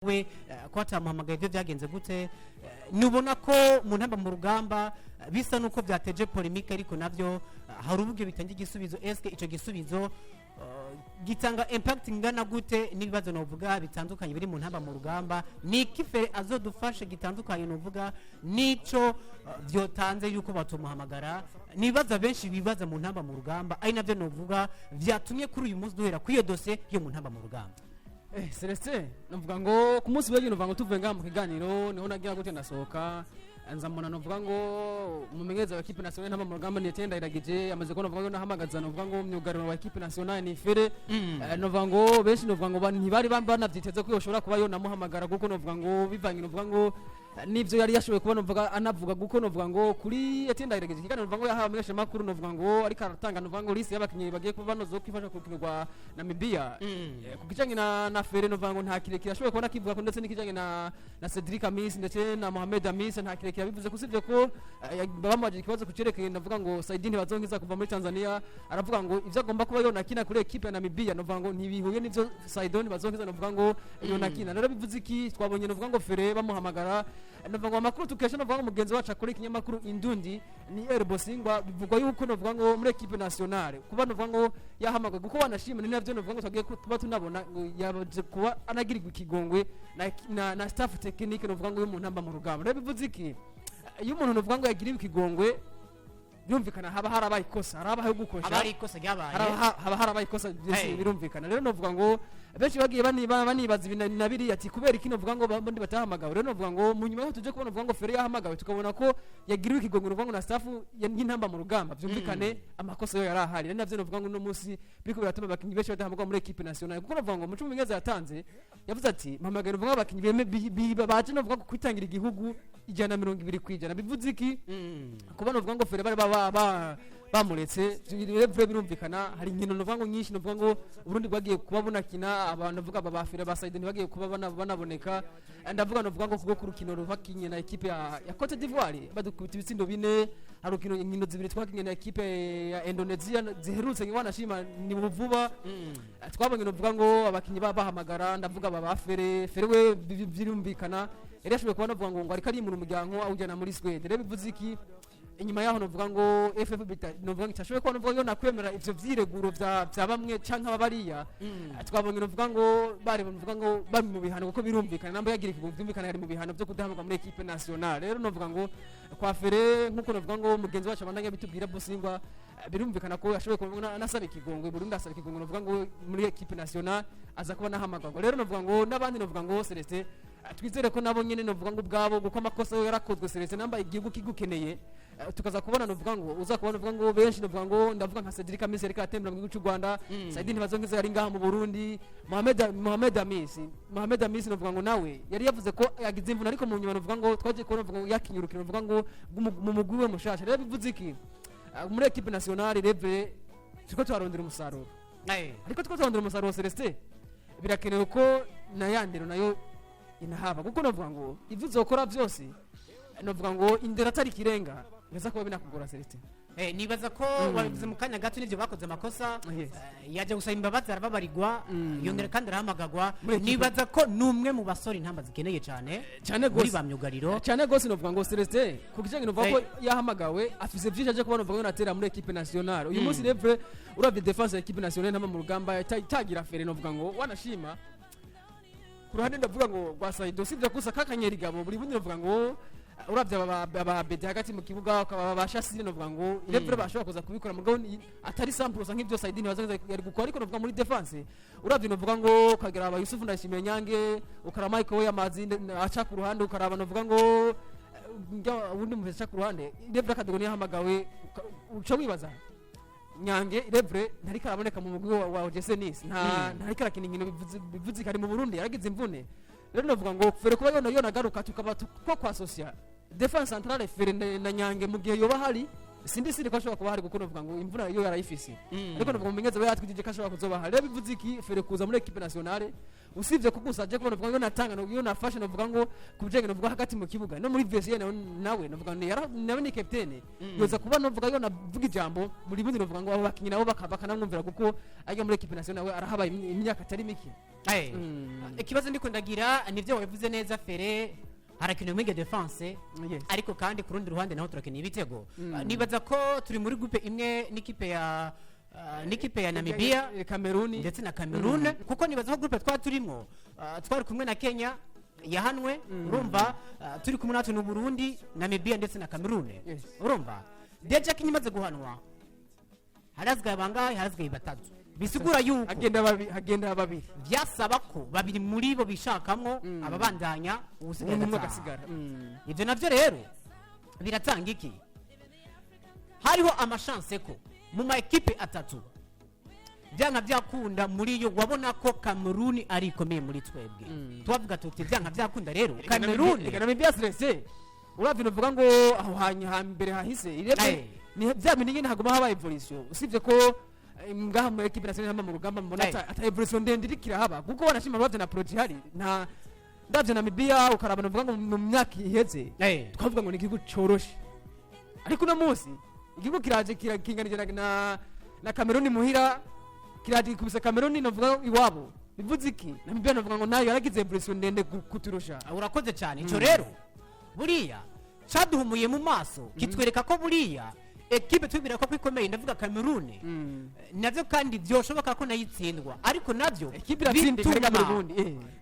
we ko atamuhamagaye ibyo byagenze gute nubona ko mu ntamba mu rugamba bisa nuko byateje polemique ariko navyo hari uburyo bitanga igisubizo eske ico gisubizo gitanga impact ngana gute n'ibibazo novuga bitandukanye biri mu ntamba mu rugamba niki Fere azodufashe gitandukanye novuga nico byotanze yuko batumuhamagara nibaza benshi bibaza mu ntamba mu rugamba ari navyo novuga vyatumye kuri uyu munsi duhera kwiyo dossier yo mu ntamba mu rugamba. Celestin navuga ngo ku munsi w'ejo navuga ngo tuvuye ngaha mu kiganiro niho nagira gute nasohoka nzamona navuga ngo umumenyereza wa equipe nationale ntamba mu rugamba Netenda iragije amaze ko navuga ngo nahamagaza navuga ngo myugariro wa equipe nationale ni Fere navuga ngo benshi navuga ngo ntibari banavyiteze ko yoshobora kuba yo namuhamagara kuko navuga ngo bivanye navuga ngo nivyo yari yashoboye kuba navuga anavuga guko navuga ngo kuri Netenda iragije kiganiro navuga ngo yahawe amenyesha makuru navuga ngo ariko aratanga navuga ngo liste y'abakinyi bagiye kuba banozo kwifasha kukinirwa Namibia ku kijanye na Fere navuga ngo nta kirekire ashoboye kubona kivuga ko ndetse n'ikijanye na Cedric Amis ndetse na Mohamed Amis nta kirekire bivuze kusivye ko bamaje ikibazo kucerekeye navuga ngo Saidini bazonkiza kuva muri Tanzania aravuga ngo ivyo agomba kuba yo nakina kuri equipe ya Namibia navuga ngo ntibihuye n'ivyo Saidoni bazonkiza navuga ngo yo nakina rero bivuze iki twabonye navuga ngo Fere bamuhamagara navuga ngo amakuru tukesha navuga ngo mugenzi wacu akora ikinyamakuru Indundi ni Erbosingwa bivugwa yuko navuga ngo muri equipe nationale kuba navuga ngo yahamagaye kuko wanashima ni navyo navuga ngo twagiye kuba tunabona yabaje kuba anagirirwa ikigongwe na staff technique navuga ngo yo mu ntamba mu rugamba rero bivuze iki iyo umuntu navuga ngo yagiriwe ikigongwe birumvikana haba harabaye ikosa harabaye gukosha abari ikosa ryabaye haba harabaye ikosa byose birumvikana rero navuga ngo benshi bagiye banibaza ibinabiri ati kubera iki navuga ngo bandi batahamagawe rero navuga ngo mu nyuma yo tuje kubona navuga ngo Fere yahamagawe tukabona ko yagiriwe ikigongwe navuga ngo na staff y'intamba mu rugamba byumvikane amakosa yo yarahari rero navyo navuga ngo no munsi biko biratuma abakinyi benshi badahamagwa muri equipe nationale kuko navuga ngo mucu mwiza yatanze yavuze ati mpamagara navuga abakinyi baje navuga ko kwitangira igihugu 120% bivuze iki kuba navuga ngo Fere bari bamuretse birumvikana hari inkino navuga ngo nyinshi navuga ngo Burundi bwagiye kuba bunakina abantu navuga ba Fere ba Saidoni bagiye kuba banaboneka ndavuga navuga ngo kugo kurukino rubakinye na equipe ya Cote d'Ivoire badukubita ibitsindo 4 hari inkino zibiri twakinye na equipe ya Indonesia ziherutse ngiwanashima ni vuba twabonye navuga ngo abakinyi bahamagara ndavuga ba Fere we birumvikana yari yashoboye kuba navuga ngo ariko ari mu muryango awujyana muri Sweden rero bivuze iki inyuma yaho navuga ngo FF bita navuga ngo cyashoboye ko navuga ngo nakwemera ivyo vyireguro vya bamwe canka babariya twabonye navuga ngo bari bavuga ngo bari mu bihano kuko birumvikana namba yagira ikibumvikana yari mu bihano byo kudahamagara muri equipe nationale rero navuga ngo kwa Fere nkuko navuga ngo mugenzi wacu abandanya bitubwira Bosingwa birumvikana ko yashoboye kubona nasaba ikigongwe Burundi asaba ikigongwe navuga ngo muri equipe nationale aza kuba nahamagarwa rero navuga ngo nabandi navuga ngo Celestin twizere ko nabo nyene navuga ngo ubwabo guko amakosa yo yarakozwe Celestin namba igihugu kigukeneye tukaza kubona navuga ngo uza kubona navuga ngo benshi navuga ngo ndavuga nka Cedric Amis reka atembera mu gihugu cy'u Rwanda Saidini bazonkiza yari ngaha mu Burundi Mohamed Amis navuga ngo nawe yari yavuze ko yagize imvuna ariko mu nyuma navuga ngo twaje kubona navuga ngo yakinyurukira navuga ngo mu mugwi we mushasha rero bivuze iki muri equipe nationale reve tuko twarondera umusaruro ariko tuko twarondera umusaruro Celestin birakenewe ko na yandero nayo inahaba kuko navuga ngo ivyo uzokora byose navuga ngo indera atari kirenga neza kuba binakugora Celestin nibaza ko wabivuze mu kanya gato n'ivyo bakoze amakosa yaje gusaba imbabazi arababarirwa yongera kandi arahamagagwa nibaza ko numwe mu basore intamba zikeneye cyane muri ba myugariro cyane gose navuga ngo Celestin ku kijanye navuga ko yahamagawe afise vyinshi aje kubona navuga ngo natera muri equipe nationale uyu munsi revre uravye defense ya equipe nationale ntamba mu rugamba itagira Fere navuga ngo wanashima kuruhande ndavuga ngo gwasaido sivya kusa kakanyeri gabo buri bundi navuga ngo uravye ababede hagati mu kibuga babashasire navuga ngo irevre bashobora kuza kubikora mu gahunda atari sample usa nk'ivyo Saidini bazaza yari gukora ariko navuga muri defense uravye navuga ngo kagera aba Yusufu Ndashimiye Nyange ukara Michael we amazi aca ku ruhande ukaraba navuga ngo ubundi mu aca ku ruhande irevre akadogoni yahamagawe uca wibaza Nyange irevre ntari karaboneka mu mugwi wa Jesenis ntari karakina inkino bivuze kari mu Burundi yaragize imvune rero navuga ngo Fere kuba yo nagaruka tukaba kwa social defense centrale Fere na Nyange mu gihe yoba hari sindi ko ashobora kuba hari kuko navuga ngo imvuna yo yarayifise ariko navuga ngo menyeze yatwigije ko ashobora kuzoba hari rero bivuze iki Fere kuza muri equipe nationale usibye ko gusa aje kubona vuga ngo natanga no yo nafashe no vuga ngo kubijenge no vuga hagati mu kibuga no muri VSN nawe no vuga nawe ni captain yoza kuba no vuga yo navuga ijambo muri bundi no vuga ngo abo bakinyi nabo bakanamwumvira kuko ajya muri equipe nationale nawe arahabaye imyaka atari mike. Ikibazo ndiko ndagira nivyo wavuze neza Fere harakina mwige defense ariko kandi ku rundi ruhande naho turakina ibitego. Nibaza ko turi muri groupe imwe n'ikipe ya Namibia, Cameroon ndetse na Cameroon kuko nibaza ko groupe turimo twari kumwe na Kenya yahanwe urumva turi kumwe natwe n'u Burundi, Namibia ndetse na Cameroon urumva deje kinyimaze guhanwa harazgaye bangahe harazgaye batatu bisigura yuko hagenda babiri byasaba ko babiri muri bo bishakamwo ababandanya ubusigaye gasigara. Ivyo navyo rero biratanga iki hariho amachance ko mu ma equipe atatu byanga byakunda muri yo wabona ko Cameroon ari ikomeye muri twebwe tubavuga tuti byanga byakunda rero Cameroon Namibia stressé uravye no vuga ngo aho hambere hahise irebe ni bya bintu hagoma haba evolution usibye ko ngaha mu equipe nationale mu rugamba mbona ata evolution ndende irikira haba kuko wanashima bavye na project hari na ndavye Namibia ukaraba no vuga ngo mu myaka iheze twavuga ngo ni igihugu coroshe ariko no munsi igihugu kiraje kinganije na Cameroon muhira kiraje kubisa Cameroon novuga iwabo bivuze iki Namibia novuga ngo nayo yaragize evolution ndende kuturusha. Urakoze cyane ico rero buriya caduhumuye mu maso kitwereka ko buriya equipe tubira ko kwikomeye ndavuga Cameroon navyo kandi byoshoboka ko nayitsindwa ariko navyo equipe iratsindika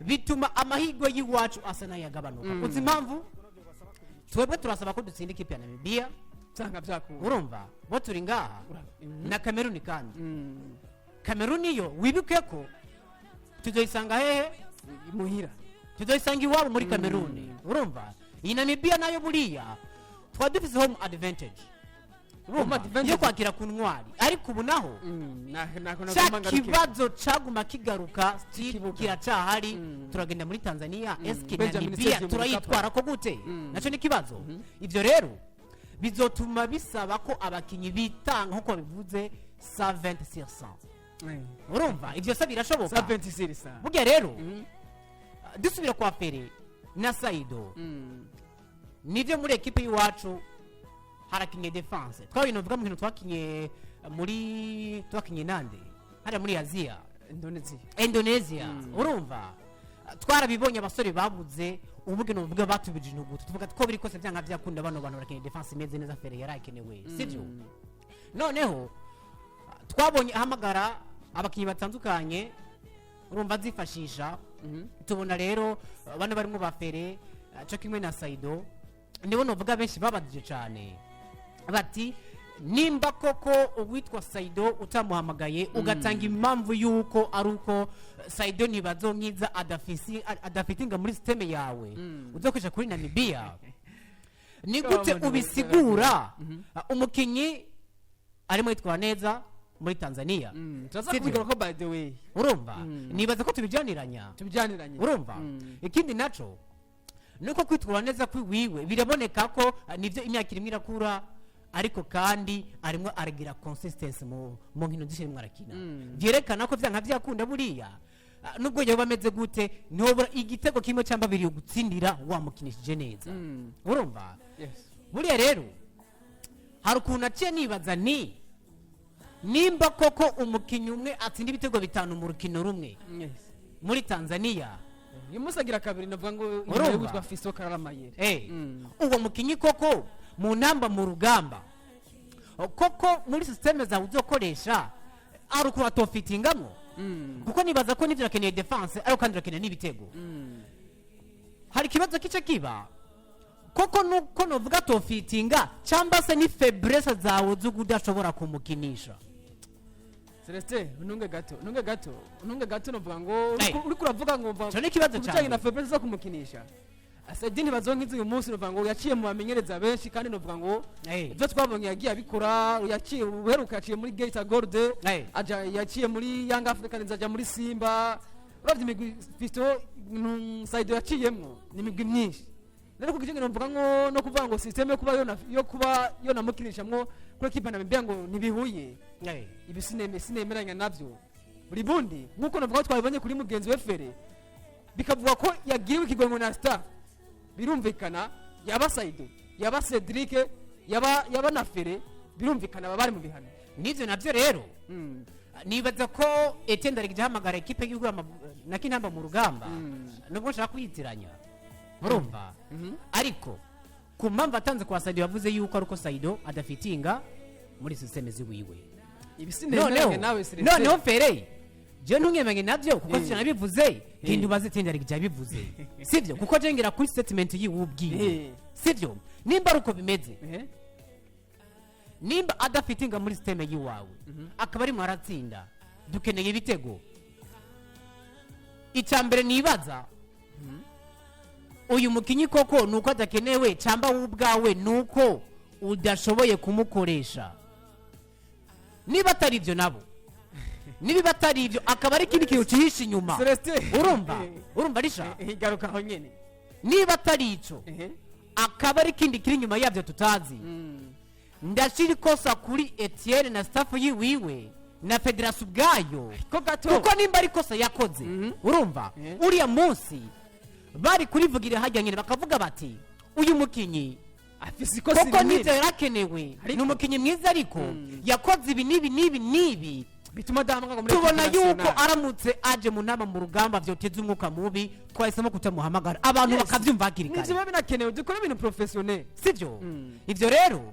bituma amahirwe yiwacu asa nayagabanuka uzi impamvu twebwe turasaba ko dutsinda equipe ya Namibia cyanga byakuru urumva bo turi ngaha na Cameroon kandi Cameroon yo wibuke ko tuzoisanga hehe muhira tuzoisanga iwabo muri Cameroon urumva iyi Namibia nayo buriya twadufise home advantage yo kwakira ku ntwari ariko ubu naho kibazo caguma kigaruka kiracahari turagenda muri Tanzania eske Namibia turayitwara ko gute naco ni kibazo ivyo rero bizotuma bisaba ko abakinyi bitanga nkuko bivuze 120% urumva ivyo se birashoboka 120% burya rero dusubira kwa Fere na Saido nivyo muri equipe yiwacu harakinye defense twabino vuga mu kintu twakinye nande hari muri Asia Indonesia urumva twarabibonye abasore babuze ubuge no vuga batubije intugutu tuvuga ko biri kose byanga byakunda bano bantu barakinye defense imeze neza Fere yarakenewe sivyo noneho twabonye ahamagara abakinyi batandukanye urumva zifashisha tubona rero bano barimo ba Fere cyo kimwe na Saido nibo novuga benshi babadije cyane bati nimba koko uwitwa Saido utamuhamagaye ugatanga impamvu yuko ari uko Saido ntibazonkiza adafitinga muri systeme yawe uzokwisha kuri Namibia ni gute ubisigura umukinyi arimo yitwara neza muri Tanzania turazakubiga ko by the way urumva nibaza ko tubijyaniranya urumva ikindi naco nuko kwitwara neza kwiwiwe biraboneka ko nivyo imyaka irimo irakura ariko kandi arimo aragira consistency mu nkino zishimwe arakina byerekana ko vyanka byakunda buriya nubwo yaba ameze gute ntobora igitego kimwe cyamba biri gutsindira wamukinishije neza urumva buriya rero hari ukuntu aciye nibaza nimba koko umukinyi umwe atsinda ibitego 5 mu rukino rumwe muri Tanzania yimusagira kabiri navuga ngo yitwa Fiso Kararamayere uwo mukinyi koko mu namba mu rugamba koko muri systeme za uzokoresha ari uko atofitingamo kuko nibaza ko nivyo rakeneye defense ariko kandi rakeneye n'ibitego hari kibazo kice kiba koko nuko novuga tofitinga cyamba se ni faiblesse zawe zugudashobora kumukinisha Celeste nunge gato novuga ngo uri kuravuga ngo mva cyo ni kibazo cyane na faiblesse zo kumukinisha asadini bazonkiza uyu munsi novuga ngo yaciye mu bamenyereza benshi kandi novuga ngo ibyo twabonye yagiye abikora yaciye uheruka yaciye muri Geita Gold aja yaciye muri Young Africans aja muri Simba uravye imigwi Fisto Saido yaciyemwo ni imigwi myinshi rero kugijenge novuga ngo no kuvuga ngo system yo kuba yo namukinishamwo kuri kipa na mbya ngo nibihuye ibi sinemeranya navyo buri bundi nkuko novuga twabonye kuri mugenzi we Fere bikavuga ko yagiriwe ikigongo na staff birumvikana yaba Saido yaba Cedric yaba na Fere birumvikana bari mu bihano nivyo navyo rero nibaza ko Etienne Ndayiragije ahamagara ekipe y'igihugu na Kinamba mu rugamba nubwo nshaka kwiyitiranya murumva ariko ku mpamvu atanze kwa Saido yavuze yuko ariko Saido adafitinga muri systeme ziwiwe ibisinenge nawe noneho Fere je ntungemenge navyo kuko cyo nabivuze genda ubaze Etienne Ndayiragije yabivuze sivyo kuko je ngira kuri statement yiwubwiye sivyo nimba ruko bimeze nimba adafitinga muri systeme yiwawe akaba ari mwaratsinda dukeneye ibitego icambere nibaza uyu mukinyi koko nuko adakenewe camba ubwawe nuko udashoboye kumukoresha niba atari ivyo nabo niba atari ivyo akaba ari kindi kintu cihisha inyuma urumva risha igaruka aho nyene niba atari ico akaba ari kindi kiri inyuma yavyo tutazi ndashira ikosa kuri Etienne na staff yiwiwe na federation ubwayo kuko nimba ari kosa yakoze urumva uriya munsi bari kurivugira hajya nyine bakavuga bati uyu mukinyi afise ikosa kuko nivyo yarakenewe ni umukinyi mwiza ariko yakoze ibi nibi bituma dahamanga muri tubona yuko aramutse aje mu nama mu rugamba vyoteza umwuka mubi twahisemo kutamuhamagara abantu bakavyumva hakiri kare nivyo binakenewe dukora ibintu professionnel sivyo ivyo rero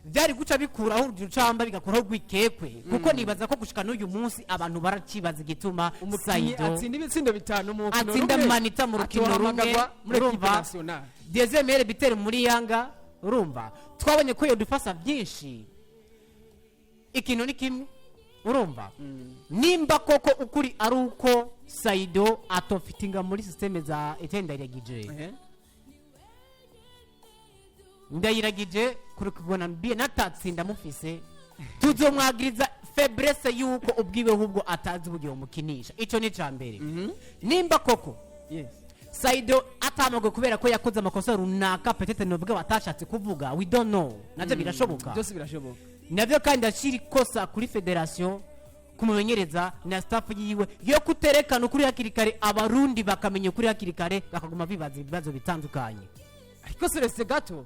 byari guca bikuraho urucamba bigakuraho gwikekwe kuko nibaza ko gushika n'uyu munsi abantu baracibaza igituma Saido atsinda ibitsindo bitanu mu rukino atsinda manita mu rukino rumwe urumva Dezemere bitere muri Yanga urumva twabonye ko yodufasa byinshi ikintu ni kimwe urumva nimba koko ukuri ari uko Saido atofitinga muri systeme za Etienne Ndayiragije Ndayiragije kurukubona mbiye natatsinda mufise tuzomwagiriza faiblesse yuko ubwiwe hubwo atazi ubugiye umukinisha ico ni cambere nimba koko Saido atamago kubera ko yakoze amakosa runaka petete novuga batashatse kuvuga we don't know navyo birashoboka byose birashoboka navyo kandi ashiri kosa kuri federation kumumenyereza na staff yiwe yo kuterekana ukuri hakirikare abarundi bakamenya ukuri hakirikare bakaguma bibaza ibibazo bitandukanye ariko Celeste gato